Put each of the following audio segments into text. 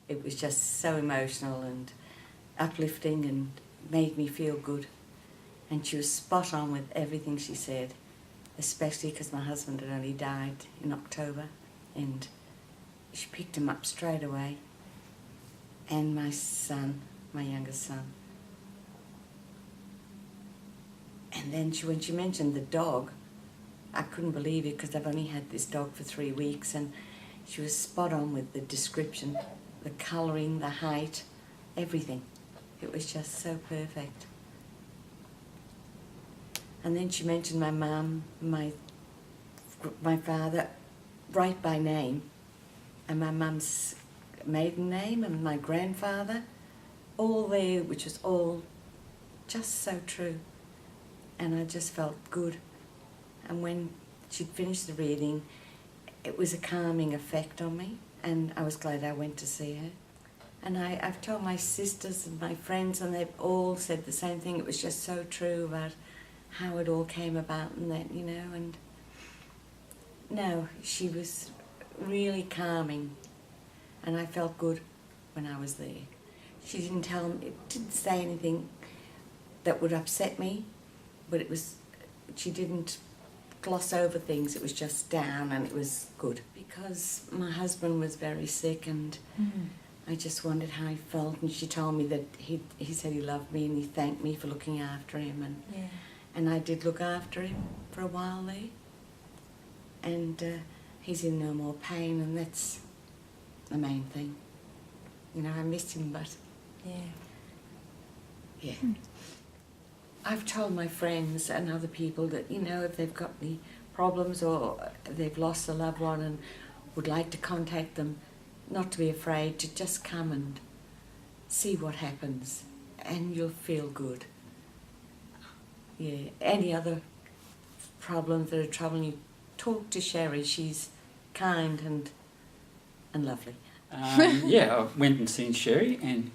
it was just so emotional and uplifting and made me feel good. And she was spot on with everything she said, especially because my husband had only died in October, and she picked him up straight away. And my son, my youngest son. And then when she mentioned the dog, I couldn't believe it because I've only had this dog for 3 weeks, and she was spot on with the description, the colouring, the height, everything. It was just so perfect. And then she mentioned my mum, my father, right by name, and my mum's maiden name, and my grandfather, all there, which was all just so true. And I just felt good. And when she'd finished the reading, it was a calming effect on me, and I was glad I went to see her. And I've told my sisters and my friends, and they've all said the same thing. It was just so true about how it all came about and that, you know. And no, she was really calming, and I felt good when I was there. She didn't didn't say anything that would upset me, but she didn't gloss over things. It was just down, and it was good. Because my husband was very sick, and I just wondered how he felt, and she told me that he said he loved me, and he thanked me for looking after him, and I did look after him for a while there, and he's in no more pain, and that's the main thing. You know, I missed him, but yeah. I've told my friends and other people that, you know, if they've got any problems or they've lost a loved one and would like to contact them, not to be afraid, to just come and see what happens, and you'll feel good. Yeah. Any other problems that are troubling you, talk to Sherry. She's kind and lovely. I went and seen Sherry, and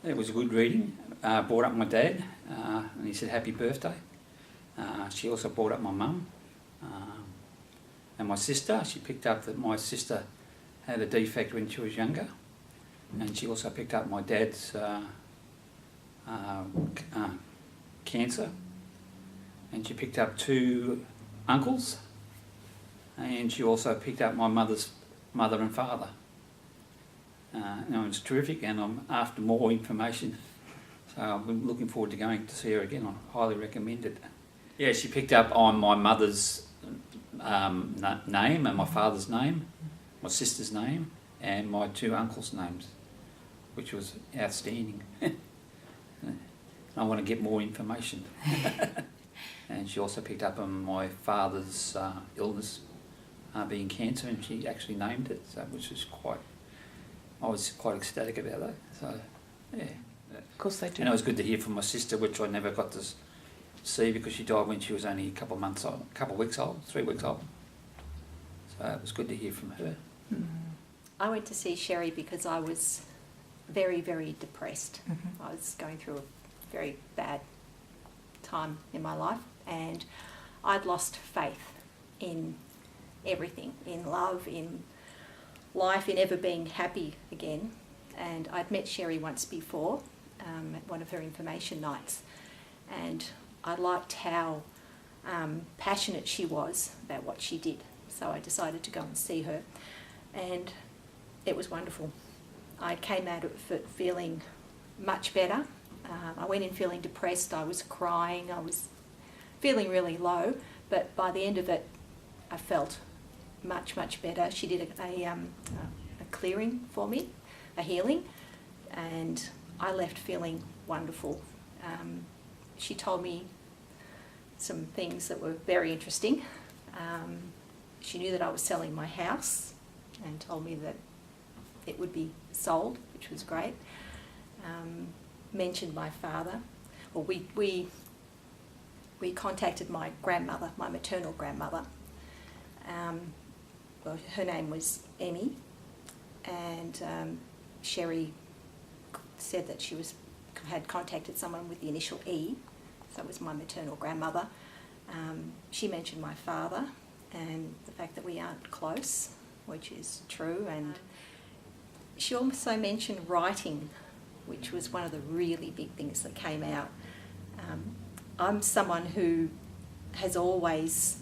it was a good reading. Brought up my dad, and he said happy birthday. She also brought up my mum and my sister. She picked up that my sister had a defect when she was younger, and she also picked up my dad's cancer, and she picked up 2 uncles, and she also picked up my mother's mother and father. And it was terrific, and I'm after more information. So I'm looking forward to going to see her again. I highly recommend it. Yeah, she picked up on my mother's name and my father's name, my sister's name, and my 2 uncles' names, which was outstanding. I want to get more information. And she also picked up on my father's illness, being cancer, and she actually named it, so which was I was quite ecstatic about that. So, yeah. Of course they do. And it was good to hear from my sister, which I never got to see because she died when she was only a couple of weeks old, 3 weeks old. So it was good to hear from her. I went to see Sherry because I was very, very depressed. I was going through a very bad time in my life, and I'd lost faith in everything, in love, in life, in ever being happy again. And I'd met Sherry once before at one of her information nights, and I liked how passionate she was about what she did. So I decided to go and see her, and it was wonderful. I came out of it feeling much better. I went in feeling depressed, I was crying, I was feeling really low, but by the end of it I felt much, much better. She did a clearing for me, a healing, and I left feeling wonderful. She told me some things that were very interesting. She knew that I was selling my house and told me that it would be sold, which was great. Mentioned my father. Well, we contacted my grandmother, my maternal grandmother. Well, her name was Emmy, and Sherry said that she had contacted someone with the initial E, so it was my maternal grandmother. She mentioned my father and the fact that we aren't close, which is true, and she also mentioned writing, which was one of the really big things that came out. I'm someone who has always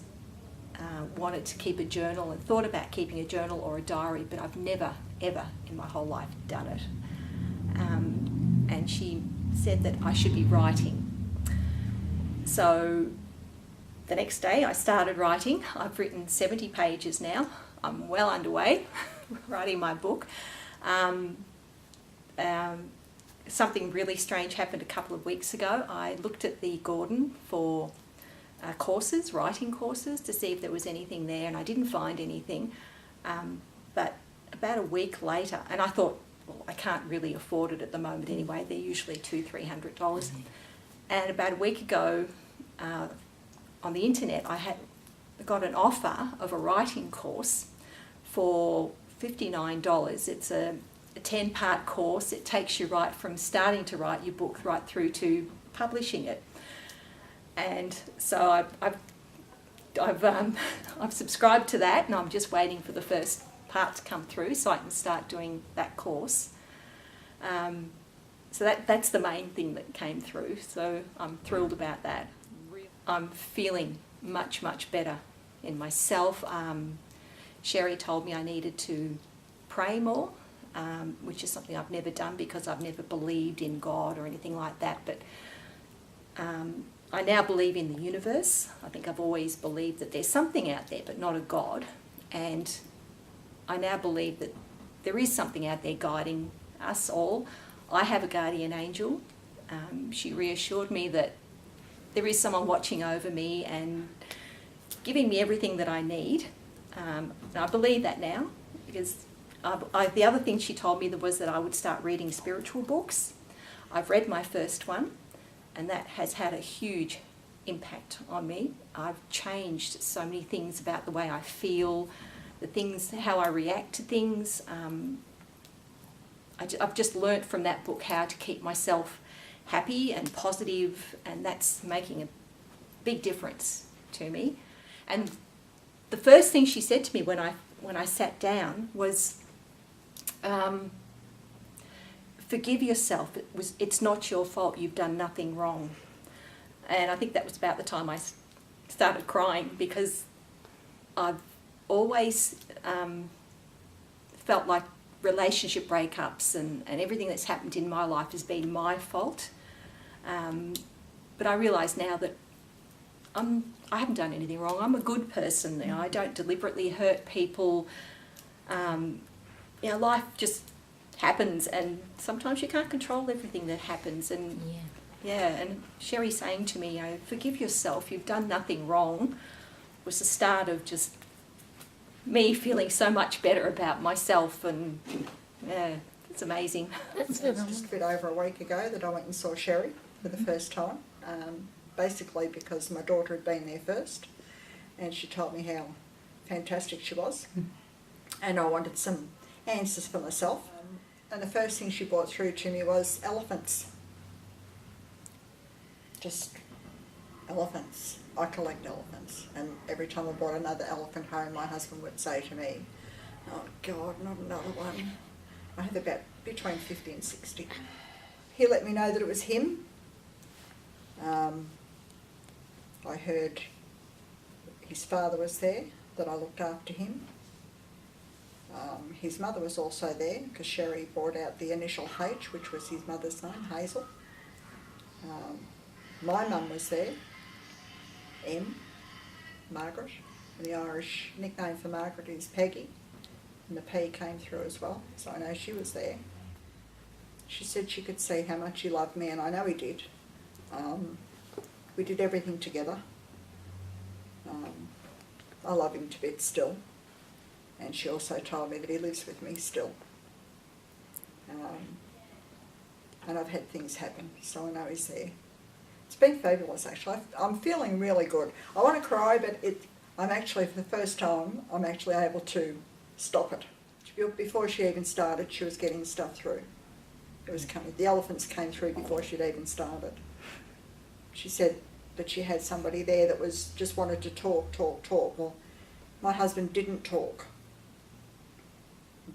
wanted to keep a journal and thought about keeping a journal or a diary, but I've never, ever in my whole life done it. And she said that I should be writing. So the next day I started writing. I've written 70 pages now. I'm well underway writing my book. Something really strange happened a couple of weeks ago. I looked at the Gordon for courses, writing courses, to see if there was anything there, and I didn't find anything. But about a week later, and I thought, well, I can't really afford it at the moment anyway. They're usually $200-300. And about a week ago, on the internet, I had got an offer of a writing course for $59. It's a 10-part course. It takes you right from starting to write your book right through to publishing it. And so I've subscribed to that, and I'm just waiting for the first part to come through so I can start doing that course. So that's the main thing that came through. So I'm thrilled about that. I'm feeling much, much better in myself. Sherry told me I needed to pray more, which is something I've never done because I've never believed in God or anything like that. But I now believe in the universe. I think I've always believed that there's something out there, but not a God. And I now believe that there is something out there guiding us all. I have a guardian angel. She reassured me that there is someone watching over me and giving me everything that I need. And I believe that now, because the other thing she told me was that I would start reading spiritual books. I've read my first one, and that has had a huge impact on me. I've changed so many things about the way I feel, the things, how I react to things. I've just learnt from that book how to keep myself happy and positive, and that's making a big difference to me. And the first thing she said to me when I sat down was, forgive yourself. It's not your fault. You've done nothing wrong. And I think that was about the time I started crying, because I've always felt like relationship breakups and everything that's happened in my life has been my fault. But I realise now that I haven't done anything wrong. I'm a good person. You know, I don't deliberately hurt people. Life just happens, and sometimes you can't control everything that happens. And and Sherry saying to me, forgive yourself, you've done nothing wrong, was the start of just me feeling so much better about myself. And it's amazing. It was just a bit over a week ago that I went and saw Sherry for the first time, basically because my daughter had been there first, and she told me how fantastic she was, and I wanted some answers for myself. And the first thing she brought through to me was elephants. Just elephants. I collect elephants, and every time I brought another elephant home, my husband would say to me, "Oh God, not another one." I have about between 50 and 60. He let me know that it was him. I heard his father was there, that I looked after him. His mother was also there, because Sherry brought out the initial H, which was his mother's name, Hazel. My mum was there, M, Margaret, and the Irish nickname for Margaret is Peggy, and the P came through as well, so I know she was there. She said she could see how much he loved me, and I know he did. We did everything together. I love him to bits still, and she also told me that he lives with me still. And I've had things happen, so I know he's there. It's been fabulous, actually. I'm feeling really good. I want to cry, but I'm actually, for the first time, I'm actually able to stop it. Before she even started, she was getting stuff through. It was coming. The elephants came through before she'd even started. She said that she had somebody there that was just wanted to talk. Well, my husband didn't talk.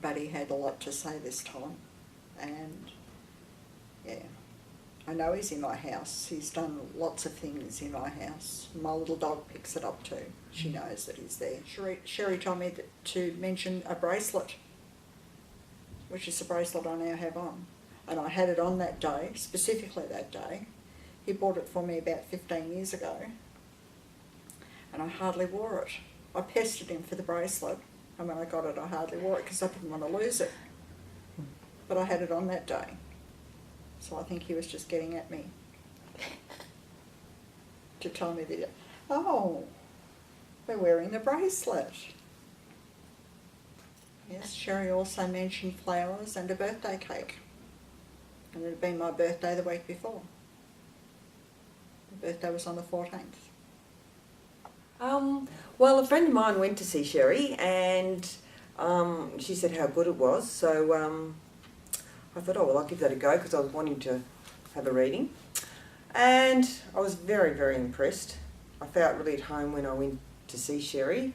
but he had a lot to say this time. And yeah, I know he's in my house. He's done lots of things in my house. My little dog picks it up too. She knows that he's there. Sherry told me to mention a bracelet, which is the bracelet I now have on. And I had it on that day, specifically that day. He bought it for me about 15 years ago, and I hardly wore it. I pestered him for the bracelet, and when I got it I hardly wore it because I didn't want to lose it. But I had it on that day. So I think he was just getting at me to tell me that, oh, we're wearing the bracelet. Yes, Sherry also mentioned flowers and a birthday cake. And it had been my birthday the week before. The birthday was on the 14th. Well, a friend of mine went to see Sherry, and she said how good it was. So I thought, oh well, I'll give that a go because I was wanting to have a reading, and I was very, very impressed. I felt really at home when I went to see Sherry,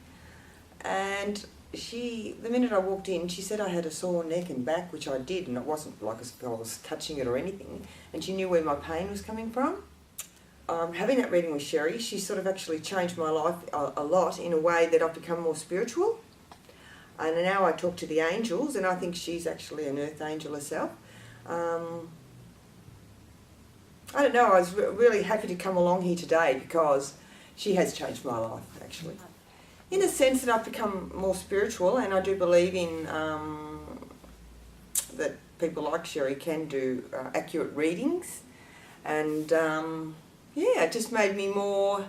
and the minute I walked in, she said I had a sore neck and back, which I did, and it wasn't like I was touching it or anything, and she knew where my pain was coming from. Having that reading with Sherry, she sort of actually changed my life a lot in a way that I've become more spiritual. And now I talk to the angels, and I think she's actually an earth angel herself. I don't know, I was really happy to come along here today because she has changed my life, actually. In a sense that I've become more spiritual, and I do believe in that people like Sherry can do accurate readings. And yeah, it just made me more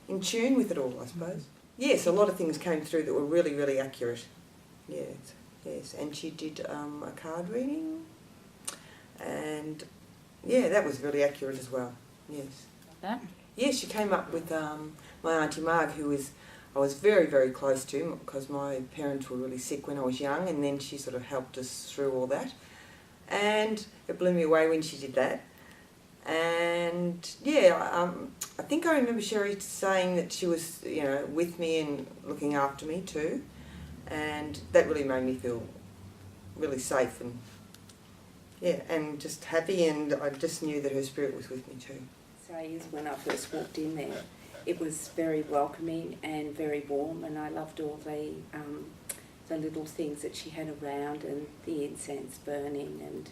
in tune with it all, I suppose. Yes, a lot of things came through that were really, really accurate. Yes. And she did a card reading, and yeah, that was really accurate as well. Yes. That? Yes, she came up with my Auntie Marg, I was very, very close to because my parents were really sick when I was young, and then she sort of helped us through all that. And it blew me away when she did that. And yeah, I think I remember Sherry saying that she was, with me and looking after me too, and that really made me feel really safe and and just happy, and I just knew that her spirit was with me too. So when I first walked in there, it was very welcoming and very warm, and I loved all the little things that she had around and the incense burning, and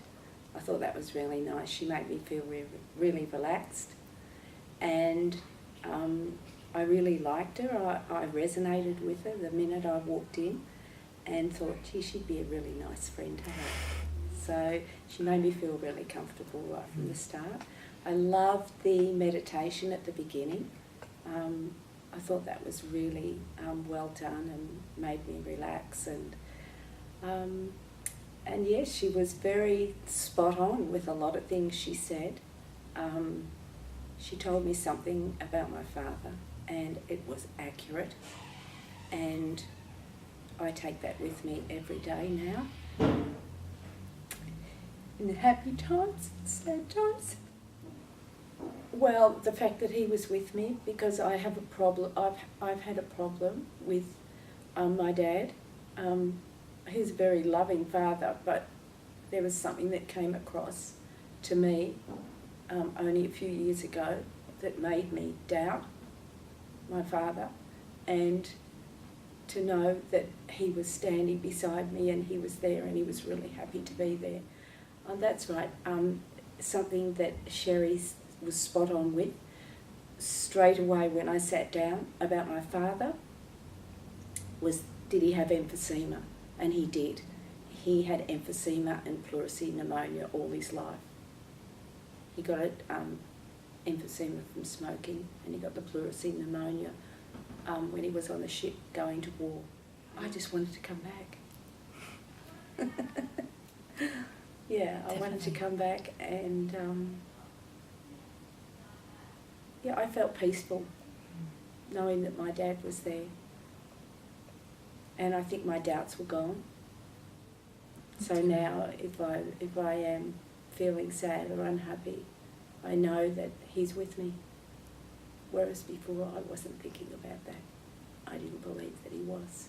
I thought that was really nice. She made me feel really relaxed, and I really liked her. I resonated with her the minute I walked in and thought, gee, she'd be a really nice friend to have. So she made me feel really comfortable right from the start. I loved the meditation at the beginning. I thought that was really well done and made me relax, and yes, she was very spot on with a lot of things she said. She told me something about my father, and it was accurate, and I take that with me every day now. In the happy times, sad times. Well, the fact that he was with me, because I have a problem. I've had a problem with my dad. He's a very loving father, but there was something that came across to me only a few years ago that made me doubt my father, and to know that he was standing beside me and he was there and he was really happy to be there. That's right. Something that Sherry was spot on with. Straight away when I sat down about my father was, did he have emphysema? And he did. He had emphysema and pleurisy pneumonia all his life. He got emphysema from smoking, and he got the pleurisy pneumonia when he was on the ship going to war. I just wanted to come back. Yeah, I wanted to come back, and I felt peaceful knowing that my dad was there. And I think my doubts were gone. So now if I am feeling sad or unhappy, I know that he's with me. Whereas before I wasn't thinking about that. I didn't believe that he was.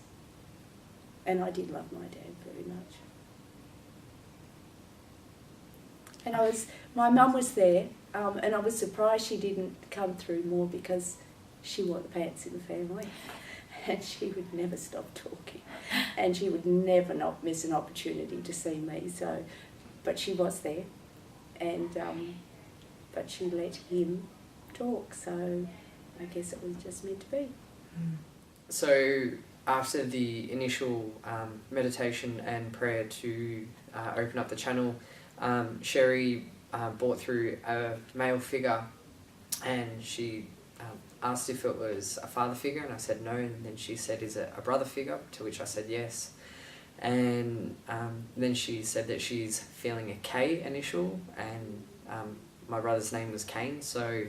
And I did love my dad very much. And my mum was there, and I was surprised she didn't come through more because she wore the pants in the family. And she would never stop talking, and she would never not miss an opportunity to see me. So, but she was there, and but she let him talk. So, I guess it was just meant to be. So, after the initial meditation and prayer to open up the channel, Sherry brought through a male figure, and she asked if it was a father figure, and I said no, and then she said, is it a brother figure, to which I said yes. And then she said that she's feeling a K initial, and my brother's name was Cain, so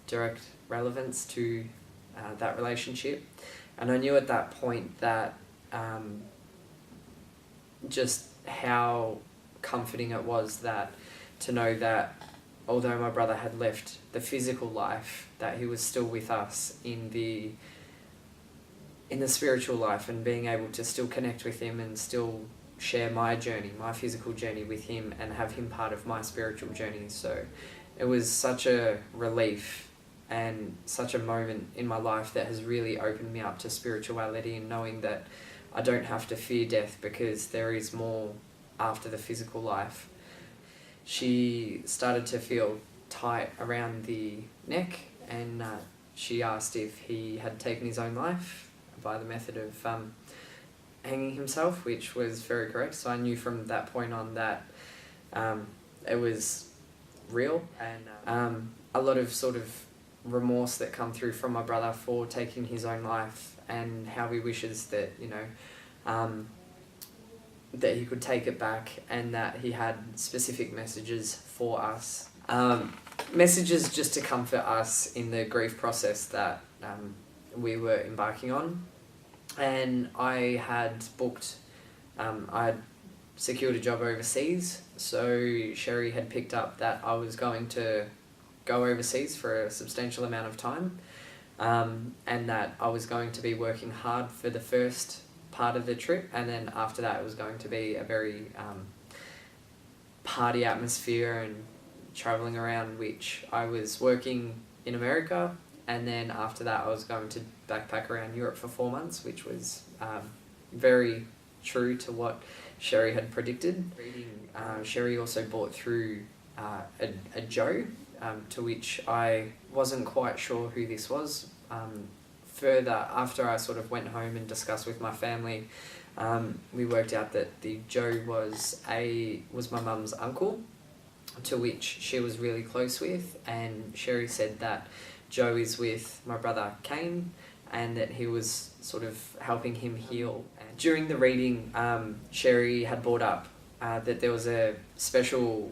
direct relevance to that relationship. And I knew at that point that just how comforting it was that to know that although my brother had left the physical life, that he was still with us in the spiritual life, and being able to still connect with him and still share my journey, my physical journey with him, and have him part of my spiritual journey. So it was such a relief and such a moment in my life that has really opened me up to spirituality, and knowing that I don't have to fear death because there is more after the physical life. She started to feel tight around the neck, and she asked if he had taken his own life by the method of hanging himself, which was very correct. So I knew from that point on that it was real, and a lot of sort of remorse that come through from my brother for taking his own life, and how he wishes that, you know, that he could take it back, and that he had specific messages for us. Messages just to comfort us in the grief process that we were embarking on. And I had booked, I had secured a job overseas, so Sherry had picked up that I was going to go overseas for a substantial amount of time, and that I was going to be working hard for the first part of the trip, and then after that it was going to be a very party atmosphere and travelling around, which I was working in America, and then after that I was going to backpack around Europe for 4 months, which was very true to what Sherry had predicted. Sherry also brought through a Joe, to which I wasn't quite sure who this was. Further, after I sort of went home and discussed with my family, we worked out that the Joe was my mum's uncle, to which she was really close with, and Sherry said that Joe is with my brother Cain, and that he was sort of helping him heal. And during the reading, Sherry had brought up that there was a special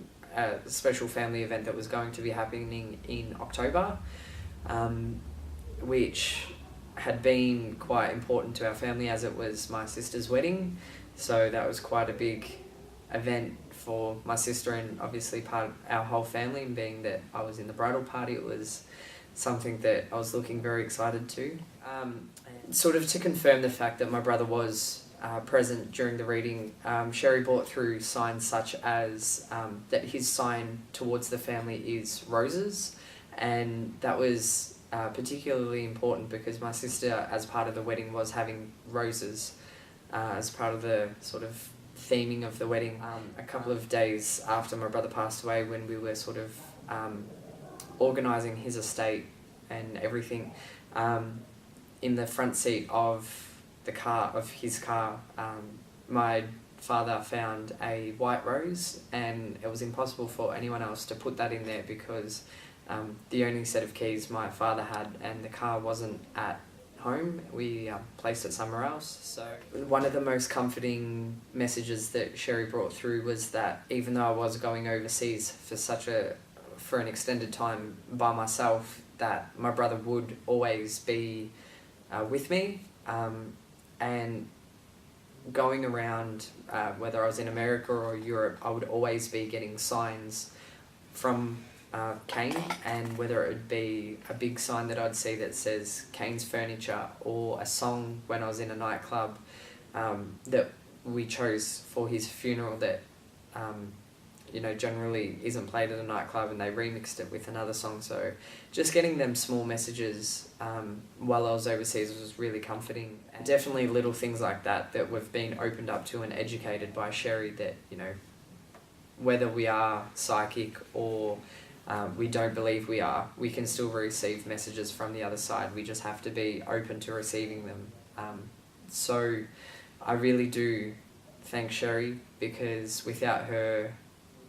family event that was going to be happening in October, which had been quite important to our family, as it was my sister's wedding. So that was quite a big event for my sister, and obviously part of our whole family, and being that I was in the bridal party, it was something that I was looking very excited to. Sort of to confirm the fact that my brother was present during the reading, Sherry brought through signs such as that his sign towards the family is roses, and that was particularly important because my sister, as part of the wedding, was having roses as part of the sort of theming of the wedding. A couple of days after my brother passed away, when we were sort of organising his estate and everything, in the front seat of his car, my father found a white rose, and it was impossible for anyone else to put that in there because the only set of keys my father had, and the car wasn't at home. We placed it somewhere else. So one of the most comforting messages that Sherry brought through was that even though I was going overseas for an extended time by myself, that my brother would always be with me, and going around, whether I was in America or Europe, I would always be getting signs from Cain, and whether it would be a big sign that I'd see that says Cain's Furniture, or a song when I was in a nightclub, that we chose for his funeral that generally isn't played at a nightclub, and they remixed it with another song. So just getting them small messages while I was overseas was really comforting. And definitely little things like that we've been opened up to and educated by Sherry, that, whether we are psychic or we don't believe we are, we can still receive messages from the other side. We just have to be open to receiving them. So I really do thank Sherry, because without her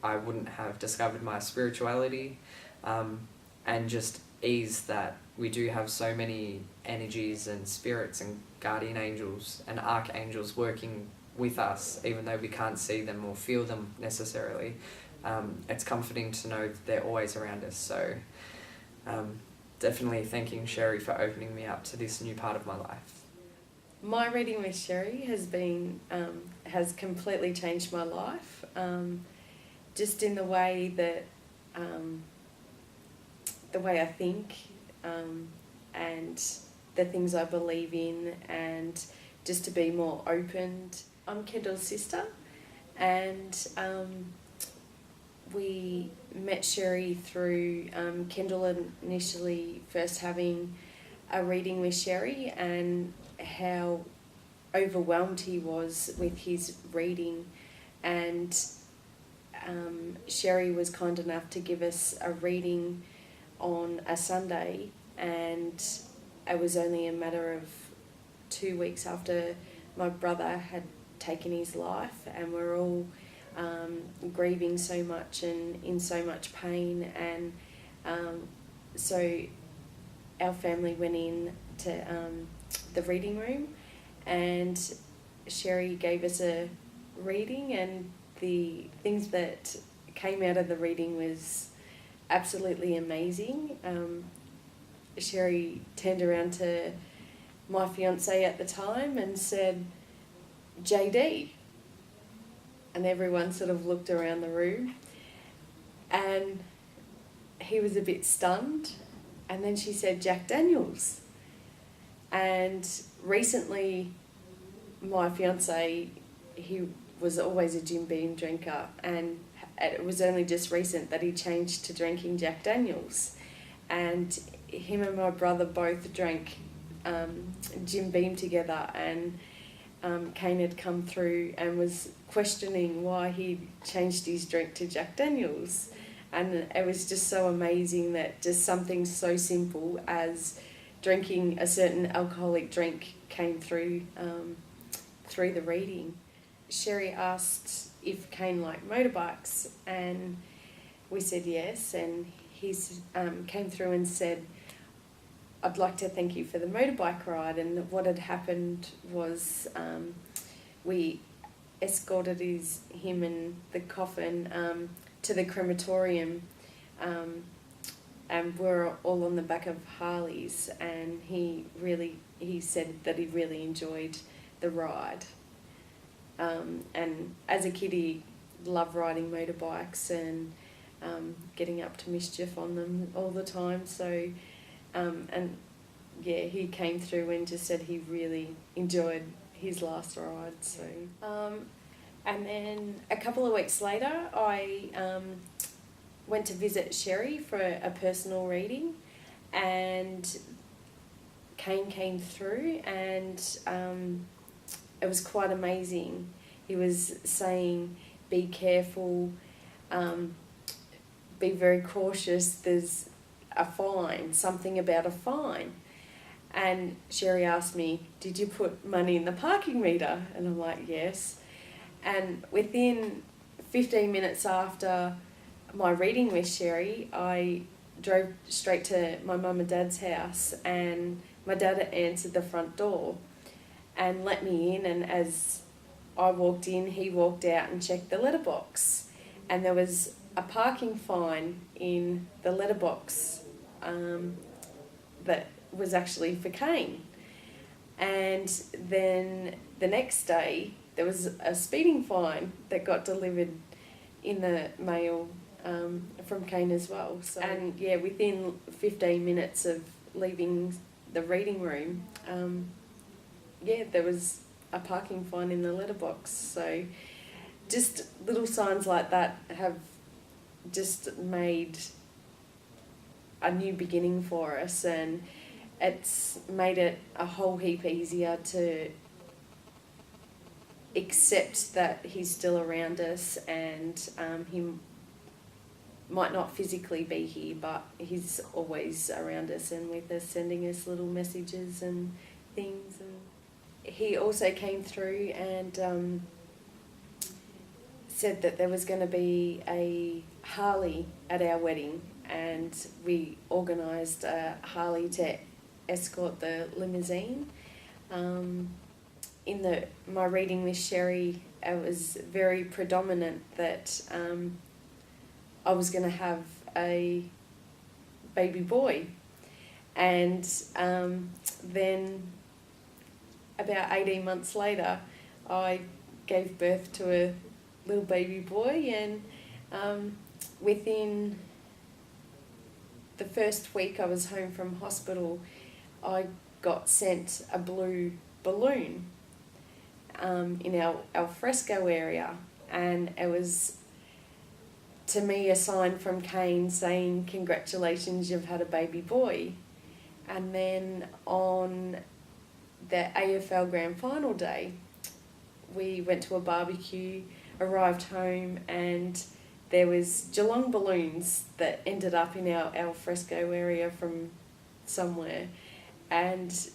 I wouldn't have discovered my spirituality, and just ease that we do have so many energies and spirits and guardian angels and archangels working with us, even though we can't see them or feel them necessarily. It's comforting to know that they're always around us. So definitely thanking Sherry for opening me up to this new part of my life. My reading with Sherry has completely changed my life, just in the way that the way I think, and the things I believe in, and just to be more open. I'm Kendall's sister, and we met Sherry through Kendall initially first having a reading with Sherry, and how overwhelmed he was with his reading, and Sherry was kind enough to give us a reading on a Sunday, and it was only a matter of 2 weeks after my brother had taken his life, and we're all grieving so much and in so much pain, and so our family went in to the reading room, and Sherry gave us a reading, and the things that came out of the reading was absolutely amazing. Sherry turned around to my fiance at the time and said, "JD," and everyone sort of looked around the room, and he was a bit stunned, and then she said, "Jack Daniels." And recently my fiance, he was always a Jim Beam drinker, and it was only just recent that he changed to drinking Jack Daniels, and him and my brother both drank Jim Beam together, and Kane had come through and was questioning why he changed his drink to Jack Daniels, and it was just so amazing that just something so simple as drinking a certain alcoholic drink came through through the reading. Sherry asked if Kane liked motorbikes, and we said yes, and he came through and said, "I'd like to thank you for the motorbike ride." And what had happened was we escorted him and the coffin to the crematorium, and we're all on the back of Harleys, and he said that he really enjoyed the ride. And as a kid, he loved riding motorbikes and getting up to mischief on them all the time. So, and yeah, he came through and just said he really enjoyed his last ride. So, and then a couple of weeks later, I went to visit Sherry for a personal reading, and Kane came through, and it was quite amazing. He was saying, "Be careful, be very cautious, there's a fine," something about a fine. And Sherry asked me, "Did you put money in the parking meter?" And I'm like, "Yes." And within 15 minutes after my reading with Sherry, I drove straight to my mum and dad's house, and my dad answered the front door and let me in, and as I walked in, he walked out and checked the letterbox, and there was a parking fine in the letterbox that was actually for Kane. And then the next day there was a speeding fine that got delivered in the mail from Kane as well. So, and yeah, within 15 minutes of leaving the reading room, there was a parking fine in the letterbox. So just little signs like that have just made a new beginning for us, and it's made it a whole heap easier to accept that he's still around us, and he might not physically be here, but he's always around us and with us, sending us little messages and things. And he also came through and said that there was going to be a Harley at our wedding, and we organised a Harley to escort the limousine. In my reading with Sherry, it was very predominant that I was going to have a baby boy. And then about 18 months later, I gave birth to a little baby boy, and within the first week I was home from hospital, I got sent a blue balloon in our alfresco area, and it was, to me, a sign from Kane saying, congratulations, you've had a baby boy. And then on the AFL Grand Final day, we went to a barbecue, arrived home, and there was Geelong balloons that ended up in our alfresco area from somewhere, and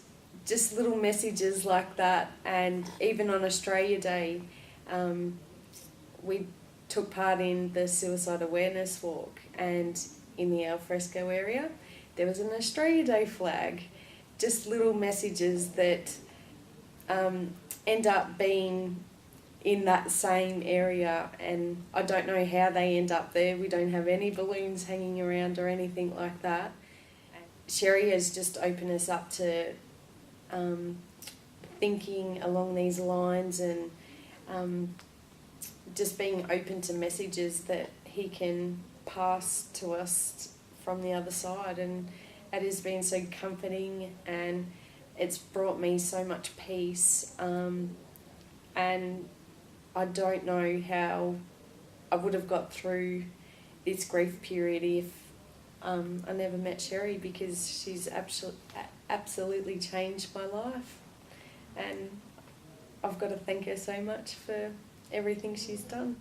just little messages like that. And even on Australia Day, we took part in the suicide awareness walk, and in the alfresco area there was an Australia Day flag. Just little messages that end up being in that same area, and I don't know how they end up there. We don't have any balloons hanging around or anything like that. Sherry has just opened us up to thinking along these lines, and just being open to messages that he can pass to us from the other side. And it has been so comforting, and it's brought me so much peace, and I don't know how I would have got through this grief period if I never met Sherry, because she's absolutely changed my life, and I've got to thank her so much for everything she's done.